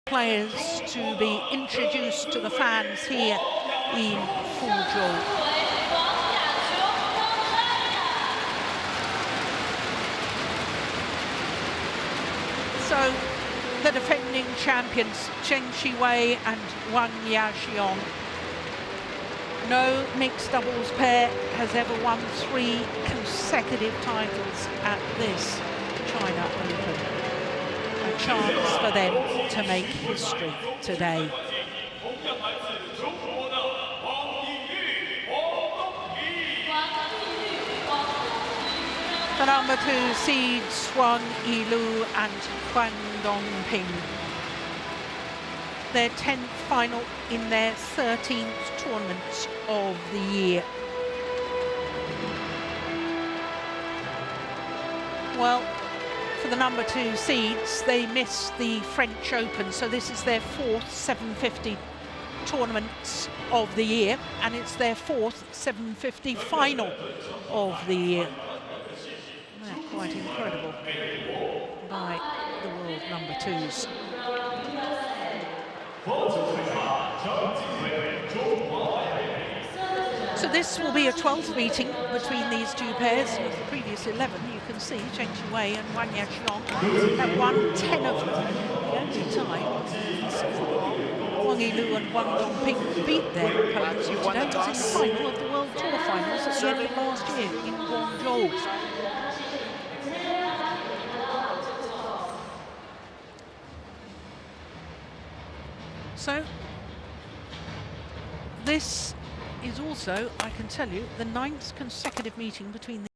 players to be introduced to the fans here in Fuzhou. So the defending champions Zheng Qiwei and Wang Yaxiong. No mixed doubles pair has ever won 3 consecutive titles at this China Open. A chance for them to make history today. The number 2 seeds Wang Yilu and Huang Dongping. Their 10th final in their 13th tournament of the year. Well, for the number 2 seeds, they missed the French Open, so this is their 4th 750 tournament of the year, and it's their 4th 750 final of the year. They're quite incredible by the world number 2s. So this will be a 12th meeting between these 2 pairs. Of the previous 11, you can see Zheng Qiwei and Wang Yaxiong have won 10 of them. The only time Wang Yilu and Huang Dongping beat their opponents today was in the final of the World Tour finals at the end of last year in Guangzhou. So this is also, I can tell you, the 9th consecutive meeting between the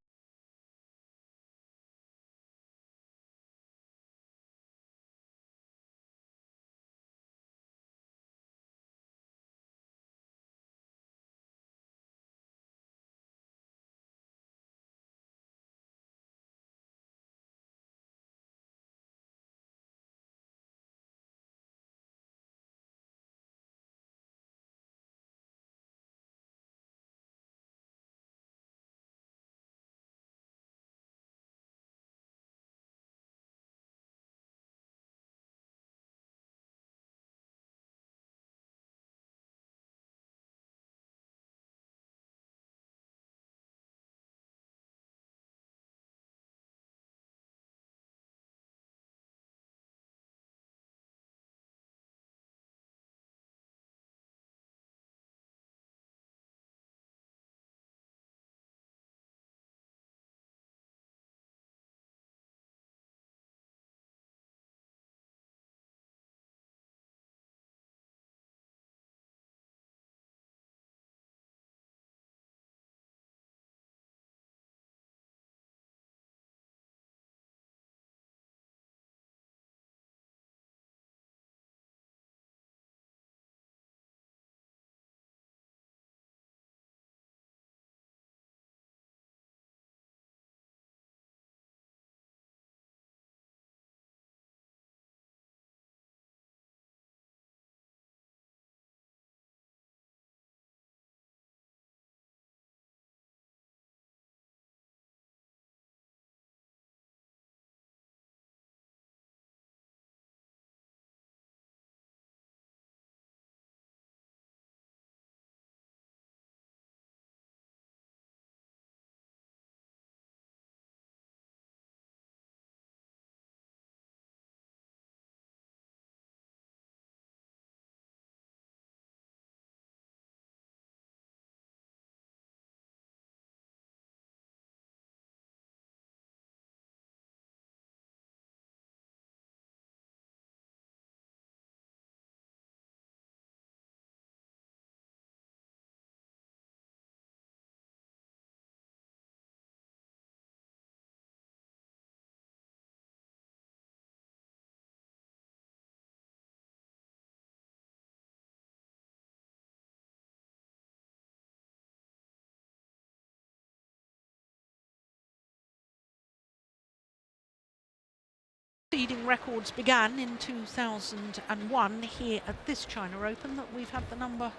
seeding records began in 2001 here at this China Open, that we've had the number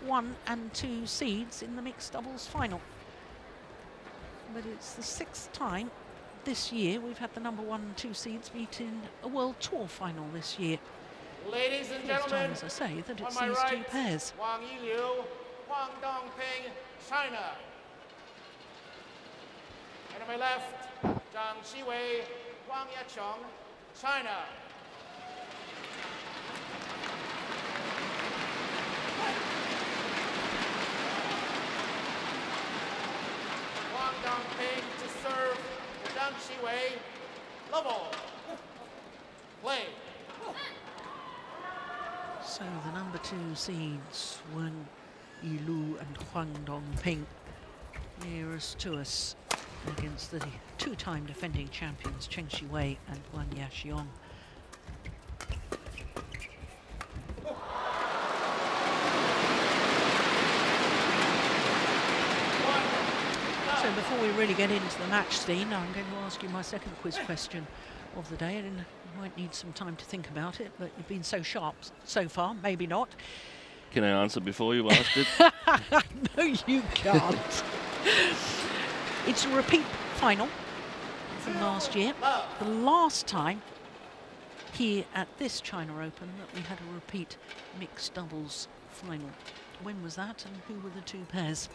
1 and 2 seeds in the mixed doubles final. But it's the 6th time this year we've had the number 1 and 2 seeds meet in a World Tour final this year. Ladies and First time, gentlemen, as I say, that it's on my these two right, pairs. Wang Yiliu, Huang Dongping, China. And on my left, Zhang Xiwei, Wang Yacheng, China. Wang Dongping to serve for Zhang Xiwei. Level. Play. So the number 2 seeds, Wang Yilu and Huang Dongping, nearest to us against the two-time defending champions Zheng Xiwei and Wang Yaxiong. So before we really get into the match scene, I'm going to ask you my second quiz question of the day, and you might need some time to think about it, but you've been so sharp so far, maybe not. Can I answer before you asked it? No, you can't. It's a repeat final from last year. The last time here at this China Open that we had a repeat mixed doubles final. When was that, and who were the two pairs?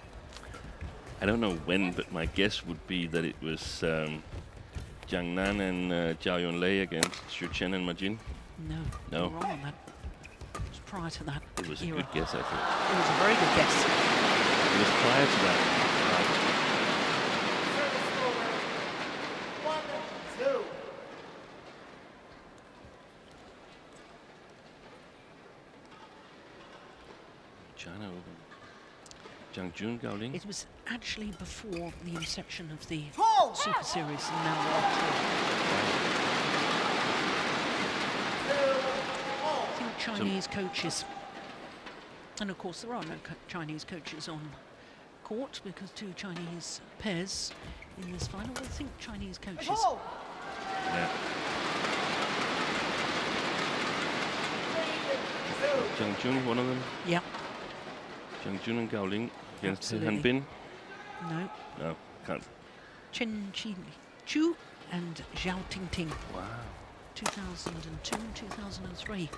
I don't know when, but my guess would be that it was Jiang Nan and Zhao Yunlei against CHN and Ma Jin. No, No. you're wrong on that. It was prior to that. It was era. a good guess, I think. It was a very good guess. It was prior to that. Service over. 1-2. China Open. Zhang Jun, Gao Ling. It was actually before the inception of the Super Series and now World Tour. I think Chinese coaches, and of course there are no Chinese coaches on court because two Chinese pairs in this final. I think Chinese coaches. Yeah. Zhang Jun, one of them. Yeah. Zhang Jun and Gao Ling against Absolutely. Han Bin. No. No, can't. Chen Chu and Zhao Tingting. Wow. 2002 and 2003.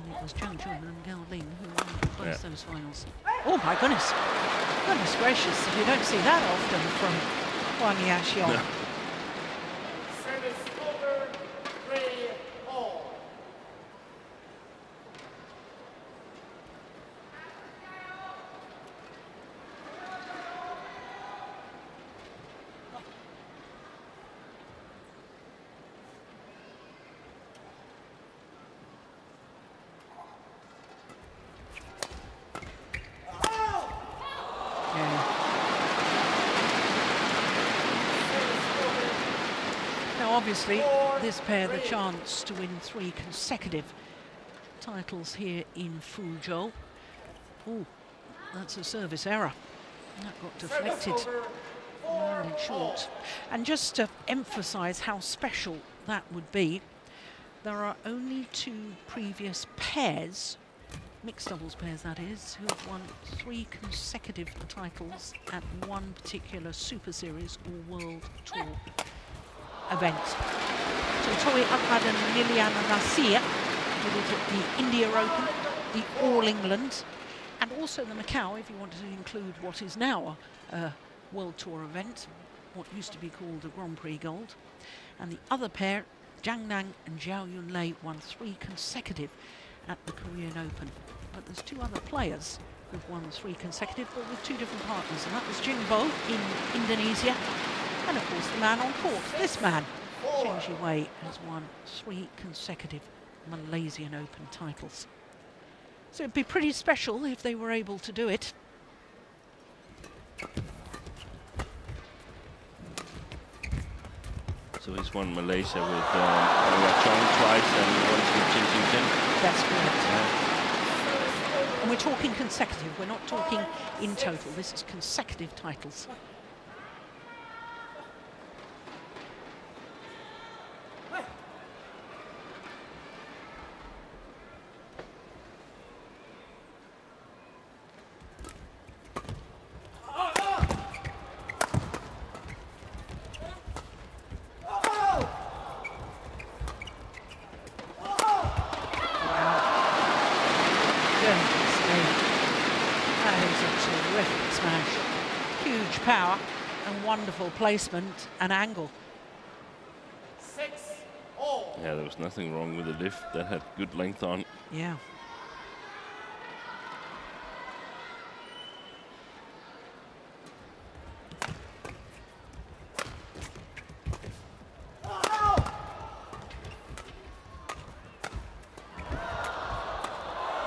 And it was Zhang Jun and Gao Ling who won both those finals. Oh my goodness! Goodness gracious, you don't see that often from Wang Yaxiong. No. Service over. 3-all. Now obviously this pair the chance to win 3 consecutive titles here in Fuzhou. Oh, that's a service error. That got deflected. Landed short. And just to emphasise how special that would be, there are only 2 previous pairs, mixed doubles pairs that is, who have won 3 consecutive titles at one particular Super Series or World Tour event. So Choi Ahmad and Liliana Nasir did it at the India Open, the All England, and also the Macau, if you want to include what is now a World Tour event, what used to be called the Grand Prix Gold. And the other pair, Jiang Nan and Zhao Yunlei, won 3 consecutive at the Korean Open. But there's 2 other players who've won 3 consecutive, but with 2 different partners, and that was Jing Bo in Indonesia, and of course the man on court, this man, Zheng Xiwei, has won 3 consecutive Malaysian Open titles. So it'd be pretty special if they were able to do it. So he's won Malaysia with Chong twice and once with Jin. That's correct. And we're talking consecutive, we're not talking in total. This is consecutive titles. wonderful placement and angle. 6-all. Yeah, there was nothing wrong with the lift. That had good length on. Yeah.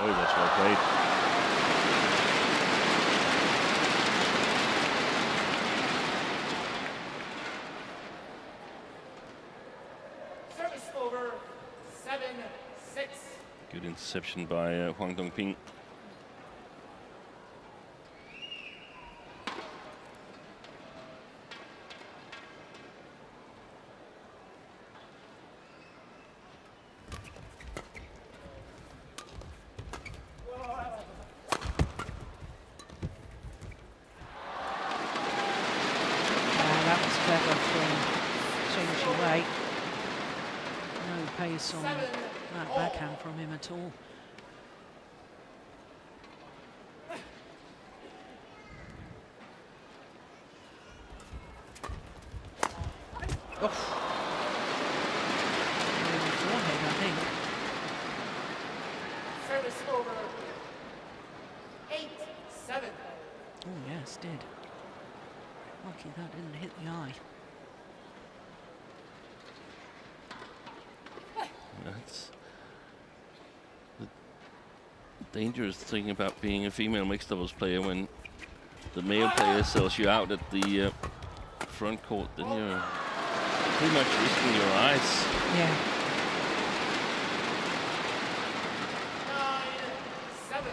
Oh, that's well played. Service over 7-6. Good interception by Huang Dongping. That was clever from Zheng Qiwei. No pace on that backhand from him at all. Oh. Forehead, I think. Service over 8-7. Oh yes, did. Lucky that didn't hit the eye. That's the dangerous thing about being a female mixed doubles player. When the male player sells you out at the front court, then you're pretty much risking your eyes. Yeah. 9-7.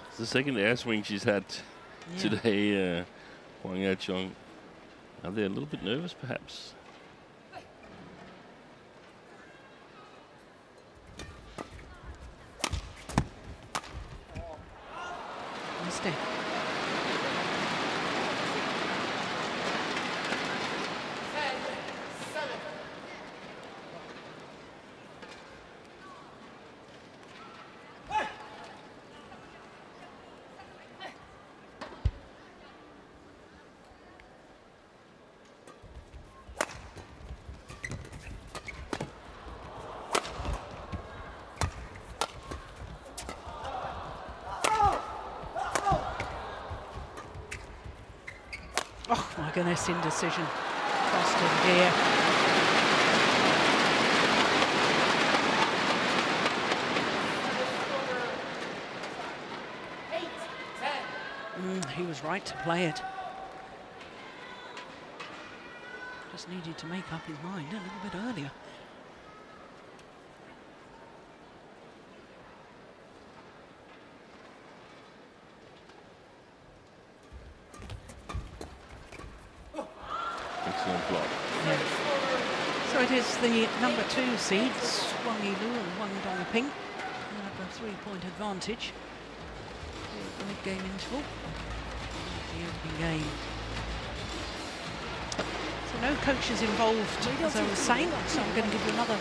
It's the second air swing she's had today, Huang Yaqiong. Are they a little bit nervous, perhaps? Mistake. Oh my goodness, indecision. Cost him dear. He was right to play it. Just needed to make up his mind a little bit earlier. Excellent block. Yeah. So it is the number 2 seeds, Wang Yilu and Wang Dongping. They have a 3-point advantage at the mid-game interval. The opening game. So no coaches involved, as I was saying, so I'm going to give you another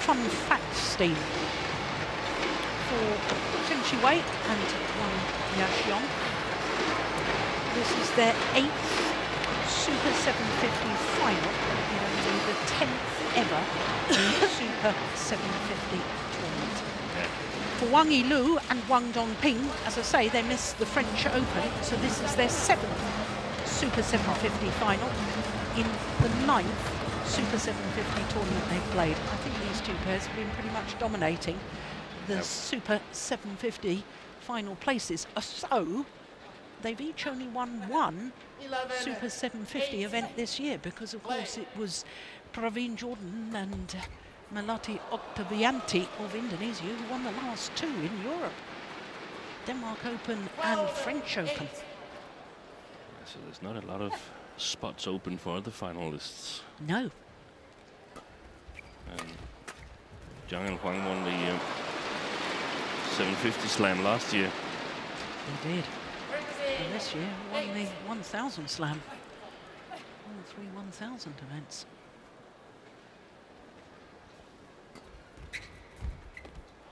fun fact, Steve. For Zheng Qiwei and Wang Yaqiong, this is their 8th Super 750 final, and only the 10th ever Super 750 tournament. For Wang Yilu and Wang Dongping, as I say, they missed the French Open, so this is their 7th Super 750 final in the 9th Super 750 tournament they've played. I think these two pairs have been pretty much dominating the Super 750 final places. So they've each only won one Super 750 event this year, because of course it was Praveen Jordan and Melati Oktavianti of Indonesia who won the last 2 in Europe. Denmark Open and French Open. So there's not a lot of spots open for the finalists. No. And Zhang and Huang won the 750 slam last year. They did. And this year won the 1000 slam. All 3 1000 events.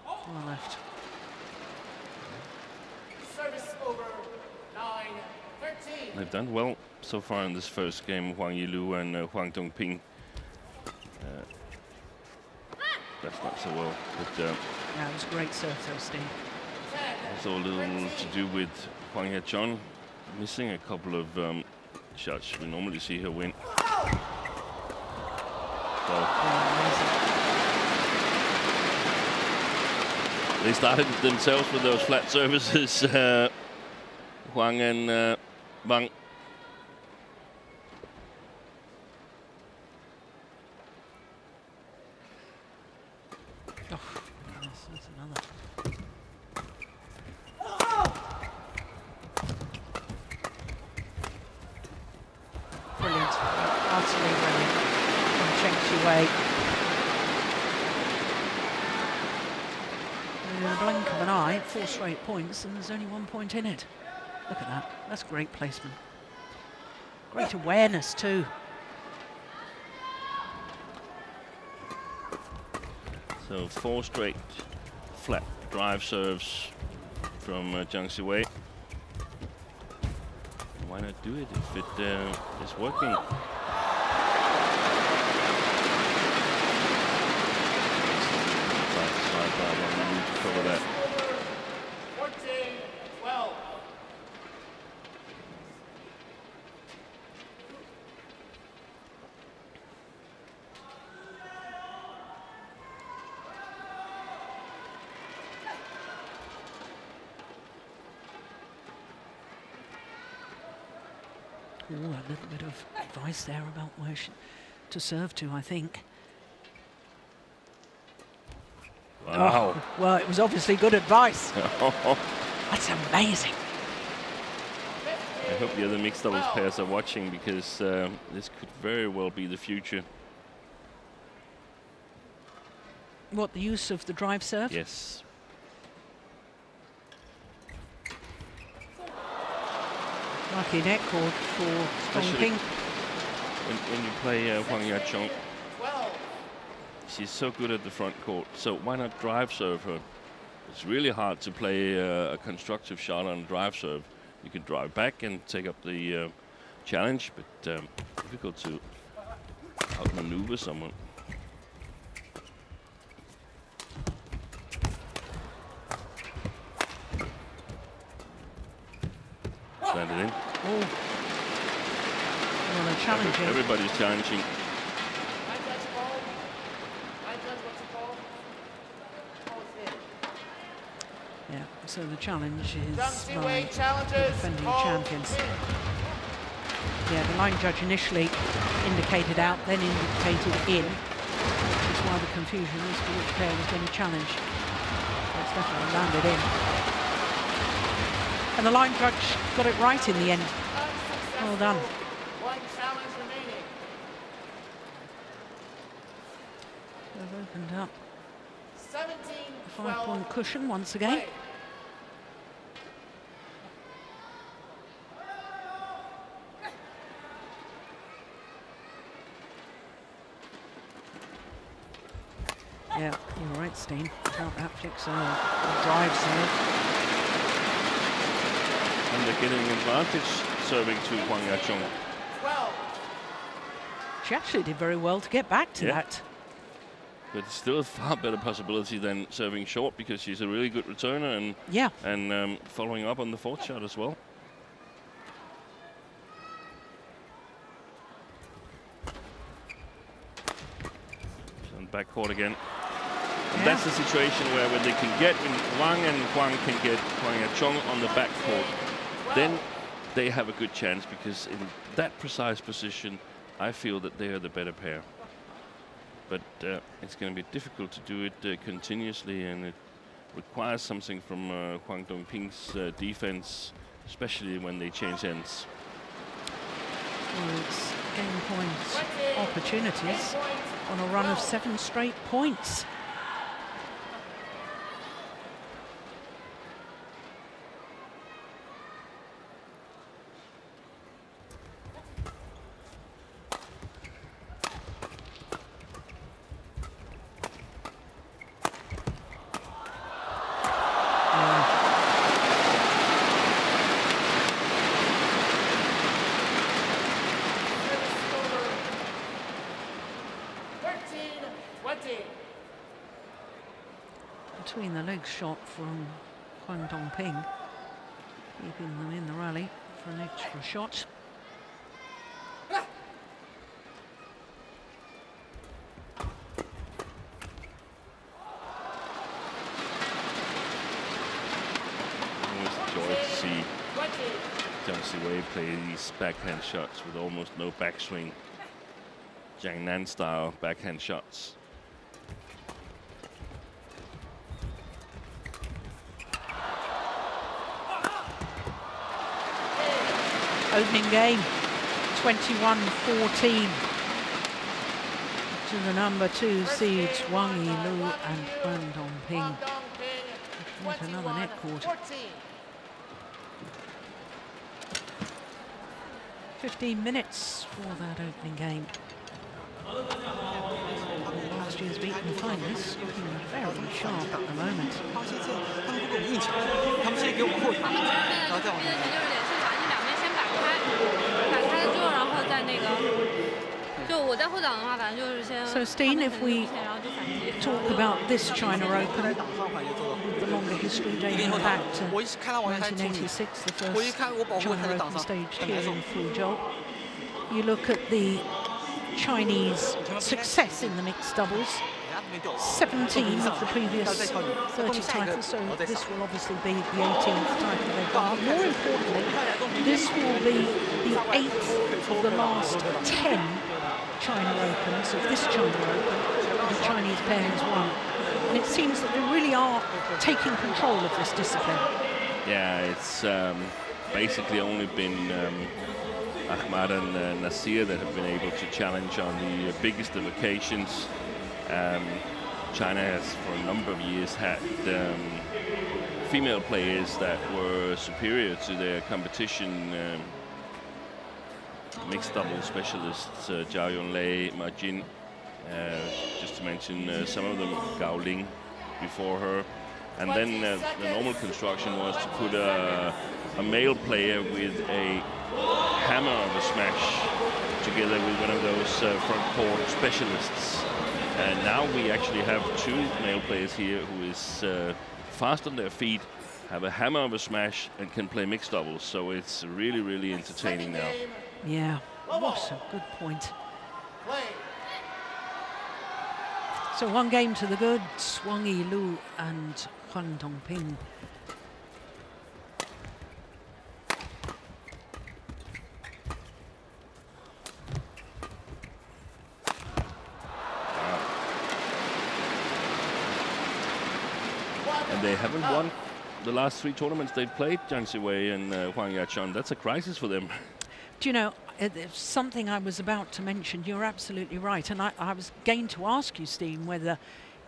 On the left. They've done well so far in this first game, Huang Yilu and Huang Dongping. That's not so well, but Yeah, it was a great serve, though, Steve. also a little to do with Huang Yachong missing a couple of shots. We normally see her win. So they started themselves with those flat services, Huang and Wang. Oh, that's another. Brilliant. Utterly brilliant from Zheng Qiwei. In the blink of an eye, 4 straight points, and there's only 1 point in it. Look at that. That's great placement. Great awareness, too. So 4 straight flat drive serves from Zheng Qiwei. Why not do it if it is working? We need to cover that. 14-12. Ooh, a little bit of advice there about where to serve to, I think. Wow. Oh, well, it was obviously good advice. That's amazing. I hope the other mixed doubles pairs are watching, because this could very well be the future. What, the use of the drive serve? Yes. Lucky net cord for Dongping. When you play Huang Yachong, she's so good at the front court, so why not drive serve her? It's really hard to play a constructive shot on a drive serve. You can drive back and take up the challenge, but difficult to outmaneuver someone. Landed in. Oh. Well, they're challenging. Everybody's challenging. Yeah, so the challenge is Zheng by Qiwei the challenges defending Hong champions. Kong. Yeah, the line judge initially indicated out, then indicated in, which is why the confusion as to which pair was going to challenge. It's definitely landed in. And the line judge got it right in the end. Well done. One challenge remaining. They've opened up 17-12. a 5-point cushion once again. Play. Yeah, you're right, Steen. Without that flick serve, or drive serve. And they're getting advantage serving to Huang Yachong. 12. She actually did very well to get back to Yeah. that. But it's still a far better possibility than serving short, because she's a really good returner and Yeah. following up on the 4th shot as well. She's on backcourt again. And that's the situation where when they can get, when Wang and Huang can get Huang Yachong on the backcourt, then they have a good chance, because in that precise position, I feel that they are the better pair. But it's going to be difficult to do it continuously, and it requires something from Huang Dongping's defense, especially when they change ends. Well, it's game points opportunities on a run of 7 straight points. between the legs shot from Huang Dongping, keeping them in the rally for an extra shot. See Jiang Ziwei play these backhand shots with almost no backswing. Jiang Nan style backhand shots. Opening game, 21-14. To the number 2 seeds, Wang Yilu and Huang Dongping. What another net court. 15 minutes for that opening game. Last year's beaten finalists looking very sharp at the moment. So Steen, if we talk about this China Open, the longer history dating back to 1986, the first China Open staged here in Fuzhou, you look at the Chinese success in the mixed doubles, 17 of the previous 30 titles, so this will obviously be the 18th title they've won. More importantly, this will be the 8th of the last 10 China Opens, of this China Open, the Chinese pair has won. And it seems that they really are taking control of this discipline. Yeah, it's basically only been Ahmad and Nasir that have been able to challenge on the biggest of occasions. China has for a number of years had female players that were superior to their competition. Mixed double specialists, Zhao Yonglei, Ma Jin, just to mention some of them, Gao Ling before her. And then the normal construction was to put a male player with a hammer of a smash together with one of those front court specialists. And now we actually have 2 male players here who is fast on their feet, have a hammer of a smash, and can play mixed doubles. So it's really, really entertaining now. Yeah, what a good point. So 1 game to the goods, Wang Yilu and Huang Dongping. And they haven't won the last 3 tournaments they've played, Jiang Ziwei and Huang Yachong. That's a crisis for them. Do you know, it's something I was about to mention. You're absolutely right. And I was going to ask you, Steen, whether,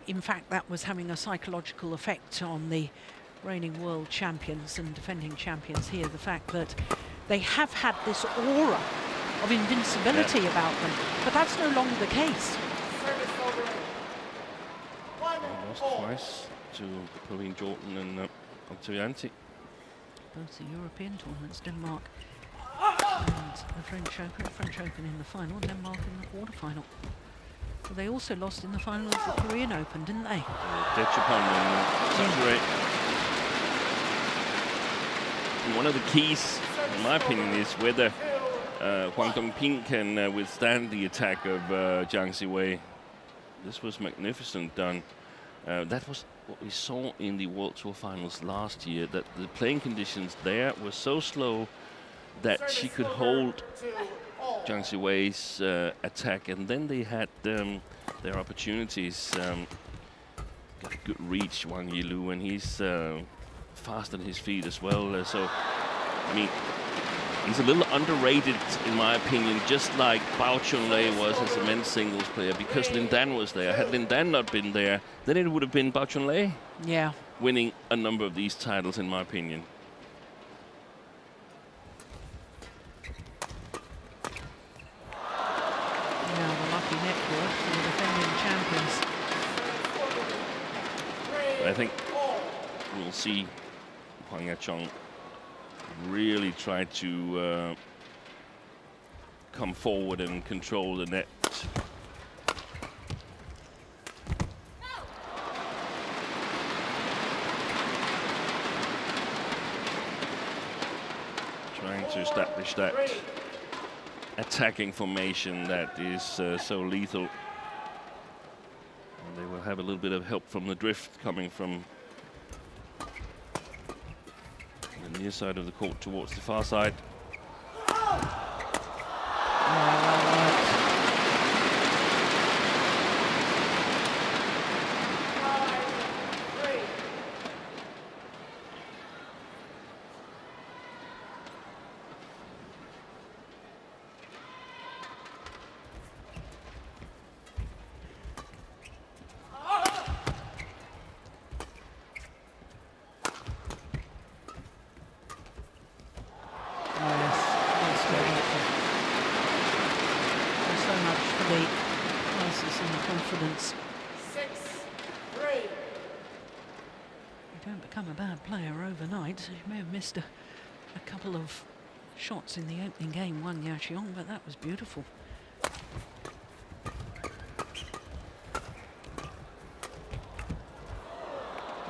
in fact, that was having a psychological effect on the reigning world champions and defending champions here. The fact that they have had this aura of invincibility about them. But that's no longer the case. Lost twice to Pauline Jordan and Octavianti. Both the European tournaments, Denmark and the French Open in the final, Denmark in the quarterfinal. But they also lost in the final of the Korean Open, didn't they? Japan and Sakurai. And one of the keys, in my opinion, is whether Huang Dongping can withstand the attack of Jiang Ziwei. This was magnificent done. That was what we saw in the World Tour finals last year, that the playing conditions there were so slow that she could hold Jiang Ziwei's attack, and then they had their opportunities. Got a good reach, Wang Yilu, and he's fast on his feet as well. So, I mean, he's a little underrated, in my opinion, just like Bao Chunlei was as a men's singles player, because Lin Dan was there. Had Lin Dan not been there, then it would have been Bao Chunlei winning a number of these titles, in my opinion. Now the lucky network for the defending champions. I think we'll see Huang Yachong really try to come forward and control the net. establish that attacking formation that is so lethal. And they will have a little bit of help from the drift coming from the near side of the court towards the far side. You may have missed a couple of shots in the opening game, Wang Yaqiong, but that was beautiful.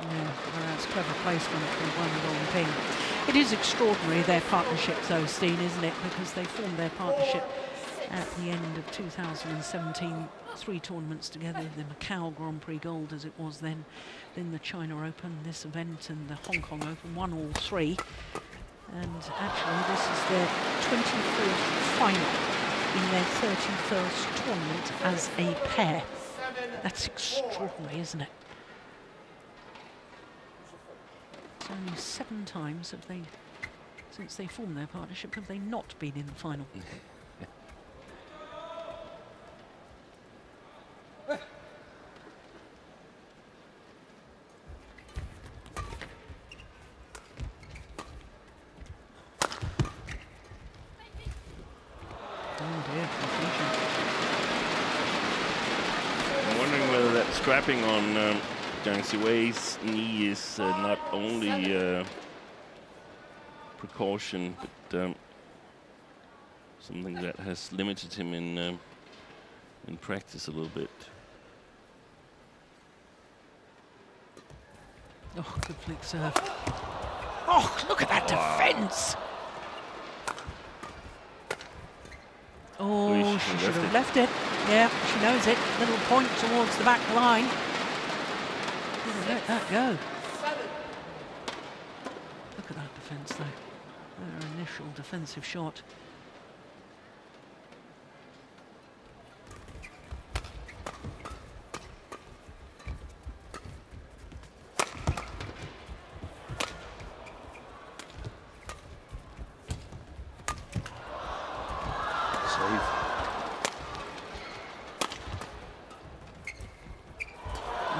Yeah, well, that's clever placement from Wang Dongping. It is extraordinary, their partnership, though, Steen, isn't it? Because they formed their partnership at the end of 2017, 3 tournaments together, the Macau Grand Prix Gold as it was then the China Open, this event, and the Hong Kong Open, won all 3. And actually this is their 24th final in their 31st tournament as a pair. That's extraordinary, isn't it? It's only 7 times have they, since they formed their partnership, have they not been in the final. Strapping on Zhang Siwei's knee is not only precaution, but something that has limited him in practice a little bit. Oh, good flick serve. Oh, look at that defense! Oh, she should have left it. Yeah, she knows it. Little point towards the back line. Couldn't let that go. Look at that defence, though. Their initial defensive shot.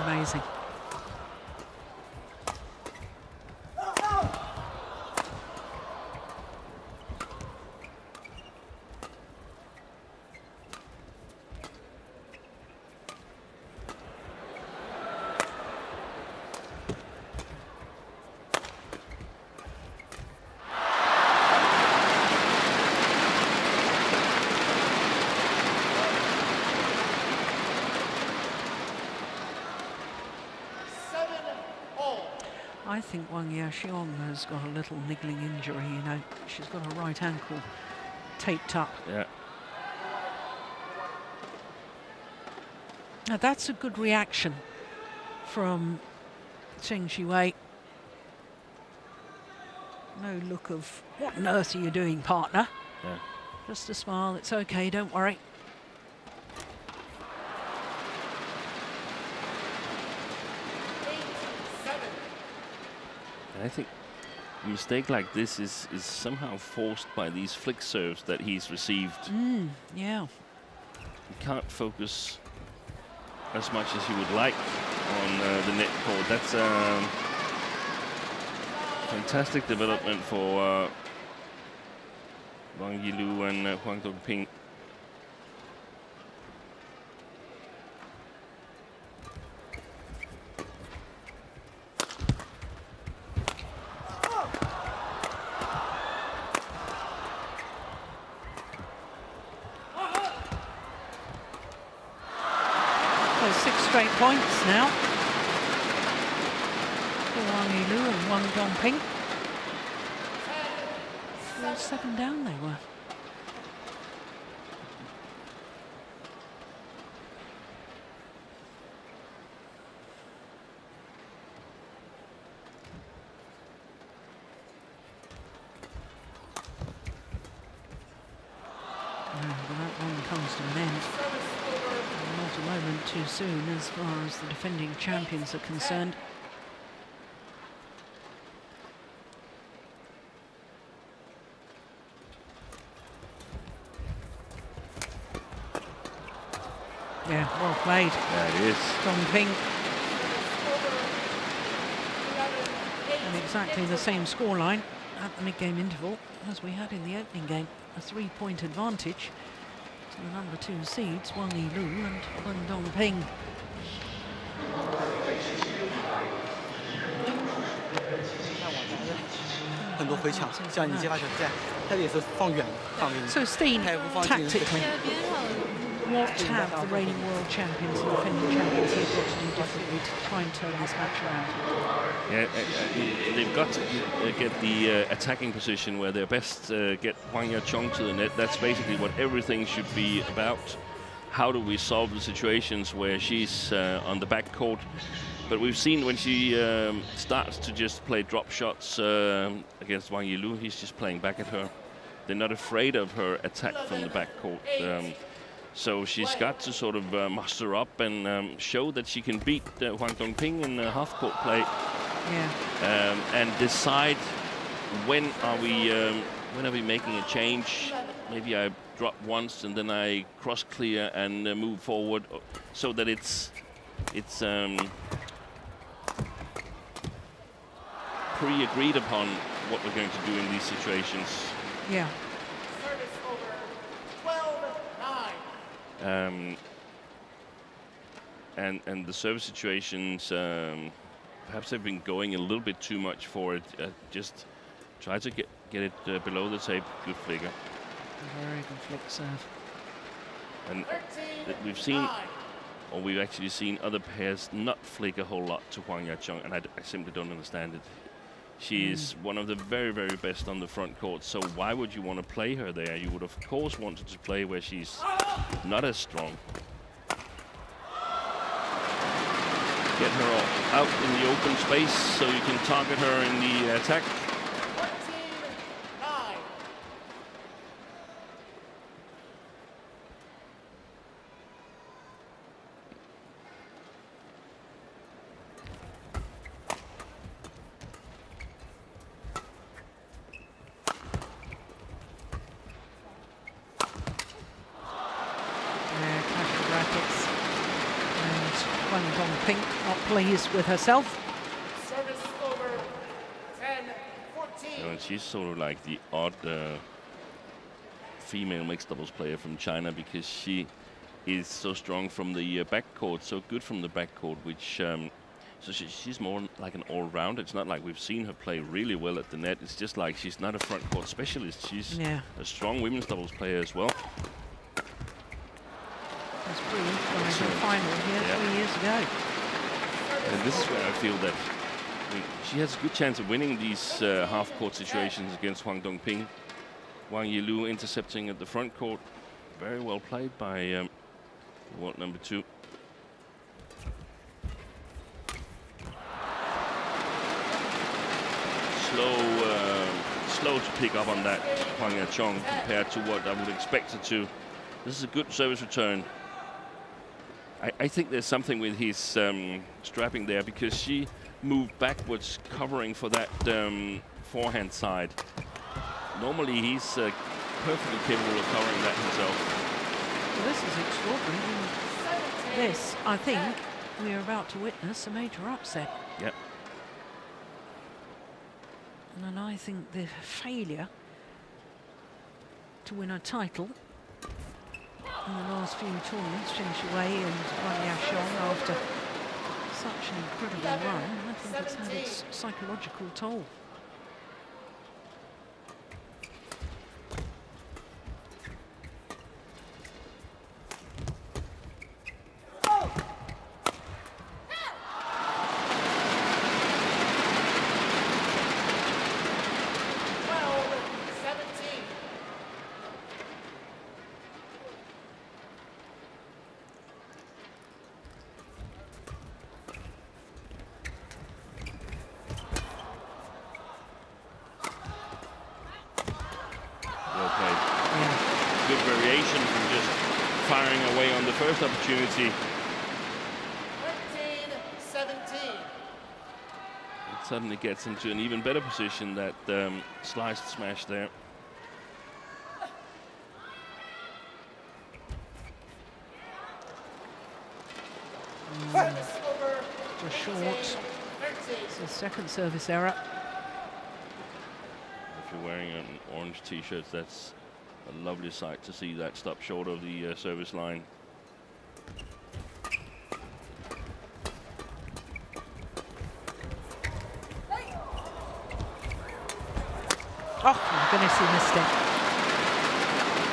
Amazing. I think Wang Yaqiong has got a little niggling injury, you know. She's got her right ankle taped up. Yeah. Now that's a good reaction from Zheng Siwei. No look of, what on earth are you doing, partner? Yeah. Just a smile, it's okay, don't worry. I think a mistake like this is somehow forced by these flick serves that he's received. Yeah. He can't focus as much as he would like on the net court. That's fantastic development for Wang Yilu and Huang Dongping. So 6 straight points now for Wang Yilu and Huang Dongping. 7 down they were. That one comes to an end. Not a moment too soon as far as the defending champions are concerned. Yeah, well played. Yeah, it is. Dong Ping. And exactly the same scoreline at the mid-game interval as we had in the opening game. A 3-point advantage to the number 2 seeds, Wang Yilu and Dong Ping. 很多回抢，像你接发球在，他也是放远放给你。 So Steen, 他也不放进。 tactically, what have the reigning world champions and defending champions here got to do differently to try and turn this match around? Yeah, they've got to get the attacking position where they're best get Huang Yaqiong to the net. That's basically what everything should be about. How do we solve the situations where she's on the back court? But we've seen when she starts to just play drop shots against Wang Yilu, he's just playing back at her. They're not afraid of her attack from the back court. So she's got to sort of muster up and show that she can beat Huang Dongping in half-court play. Yeah. And decide when are we making a change. Maybe I drop once and then I cross clear and move forward, so that it's pre-agreed upon what we're going to do in these situations. Yeah. Service over, 12-9. And the service situations, perhaps they've been going a little bit too much for it. Just try to get it below the tape. Good flicker. Very good flick serve. And we've seen, or we've actually seen other pairs not flick a whole lot to Huang Yaqiong, and I simply don't understand it. She is one of the very, very best on the front court, so why would you want to play her there? You would, of course, wanted to play where she's not as strong. Get her out in the open space so you can target her in the attack. 14-9. Clash of rackets. And Wang Dongping not pleased with herself. Service over, 10-14. And she's sort of like the odd female mixed doubles player from China, because she is so strong from the backcourt, so good from the backcourt, which so she's more like an all-rounder. It's not like we've seen her play really well at the net. It's just like she's not a front court specialist. She's a strong women's doubles player as well. That's proved in the final here 3 years ago. And this is where I feel that she has a good chance of winning these half-court situations against Huang Dongping. Wang Yilu intercepting at the front court. Very well played by world number 2. Slow to pick up on that Huang Yaqiong compared to what I would expect her to. This is a good service return. I think there's something with his strapping there, because she moved backwards covering for that forehand side. Normally he's perfectly capable of covering that himself. Well, this is extraordinary. This, I think, we are about to witness a major upset. Yep. And I think the failure to win a title in the last few tournaments, Zheng Shuwei and Wang Yaqiong, after such an incredible run, I think it's had its psychological toll. good variation from just firing away on the first opportunity. 13-17. It suddenly gets into an even better position, that sliced smash there. Just short. It's a second service error. If you're wearing an orange t-shirt, that's a lovely sight to see that stop short of the service line. Oh my goodness, he missed it.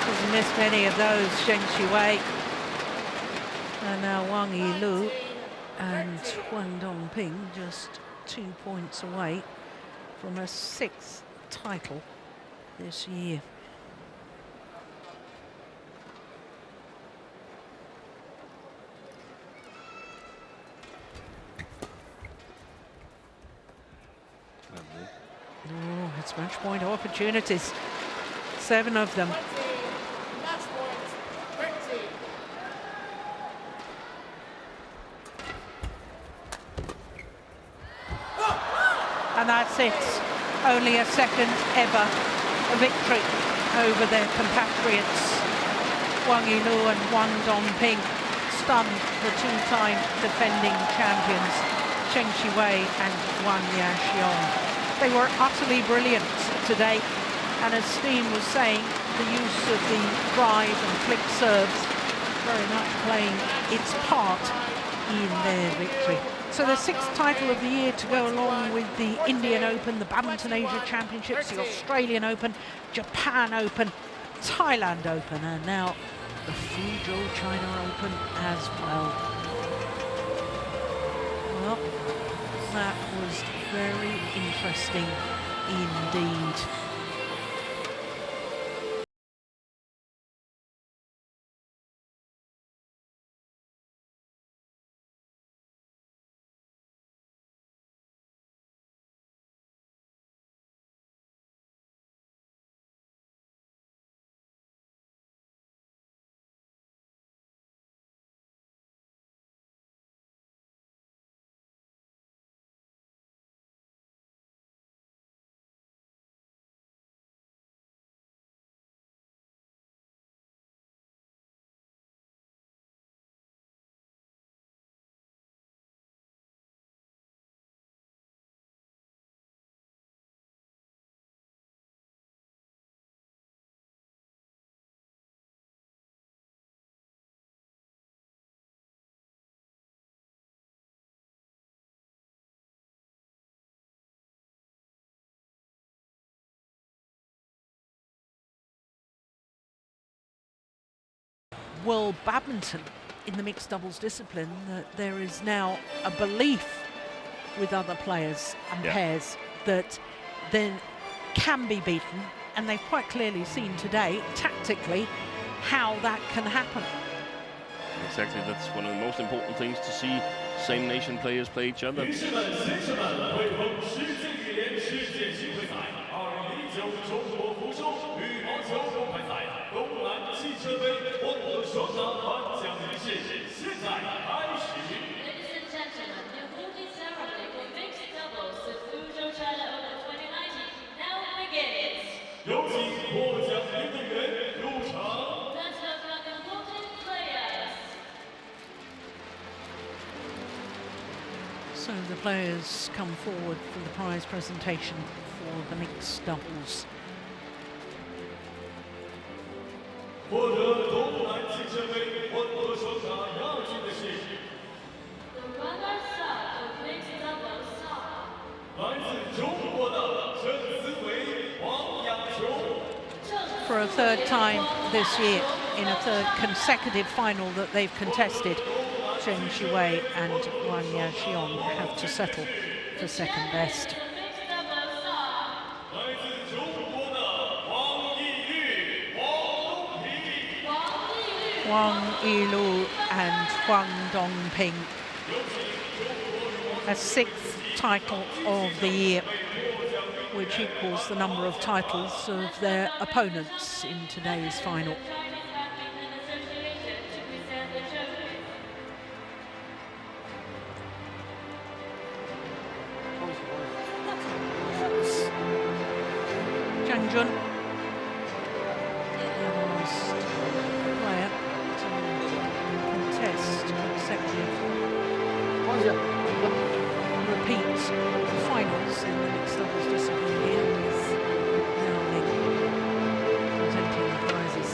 Doesn't miss many of those, Zheng Qiwei. And now Wang Yilu and Huang Dongping just 2 points away from a 6th title this year. Oh, it's match point opportunities. 7 of them. Match point, 20. And that's it. Only a second ever victory over their compatriots. Wang Yilu and Huang Dongping stunned the 2-time defending champions, Zheng Qiwei and Wang Yaxiong. They were utterly brilliant today, and as Steen was saying, the use of the drive and flick serves very much playing its part in their victory. So the 6th title of the year to go along with the Indian Open, the Badminton Asia Championships, the Australian Open, Japan Open, Thailand Open, and now the Fuzhou China Open as well. Well, that was very interesting indeed. World Badminton in the mixed doubles discipline, that there is now a belief with other players and pairs that then can be beaten, and they've quite clearly seen today tactically how that can happen. Exactly, that's one of the most important things, to see same nation players play each other. So the players come forward for the prize presentation for the mixed doubles. For a 3rd time this year, in a 3rd consecutive final that they've contested, Zheng Qiwei and Wang Yaxiong have to settle for 2nd best. Wang Yilu and Huang Dongping, a 6th title of the year. which equals the number of titles of their opponents in today's final. Zhang Jun, the last player to contest consecutive repeat finals in the mixed doubles discipline here with Liao Ling presenting the prizes.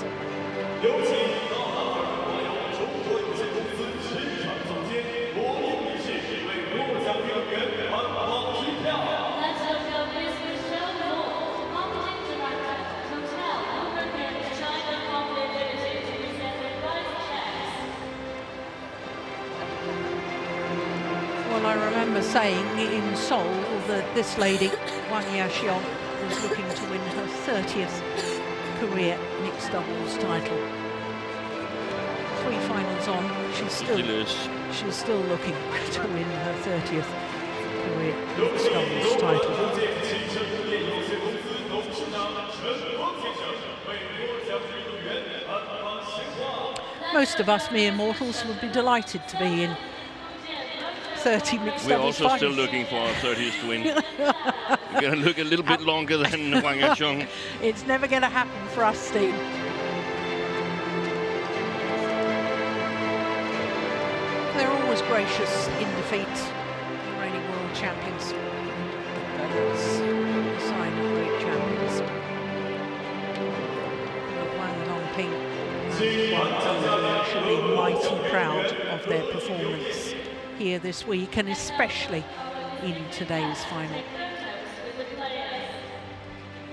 Well, I remember saying in Seoul that this lady, Wang Yaxiong, was looking to win her 30th career mixed doubles title. 3 finals on, she's still looking to win her 30th career mixed doubles title. Most of us mere mortals would be delighted to be in 30 mixed doubles finals. We're also still looking for our 30th win. We're going to look a little bit longer than Wang Yaxiong. It's never going to happen for us, Steve. They're always gracious in defeat, the reigning world champions. That's a sign of great champions. Wang Longping should be mighty proud of their performance here this week, and especially in today's final.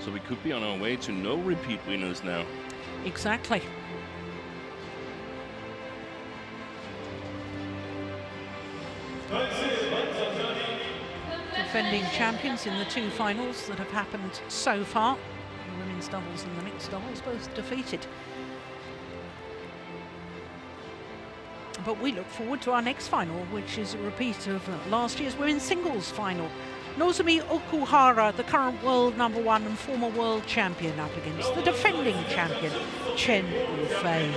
So we could be on our way to no repeat winners now. Exactly. Defending champions in the 2 finals that have happened so far, the women's doubles and the mixed doubles, both defeated. But we look forward to our next final, which is a repeat of last year's women's singles final. Nozomi Okuhara, the current world #1 and former world champion, up against the defending champion, Chen Yufei.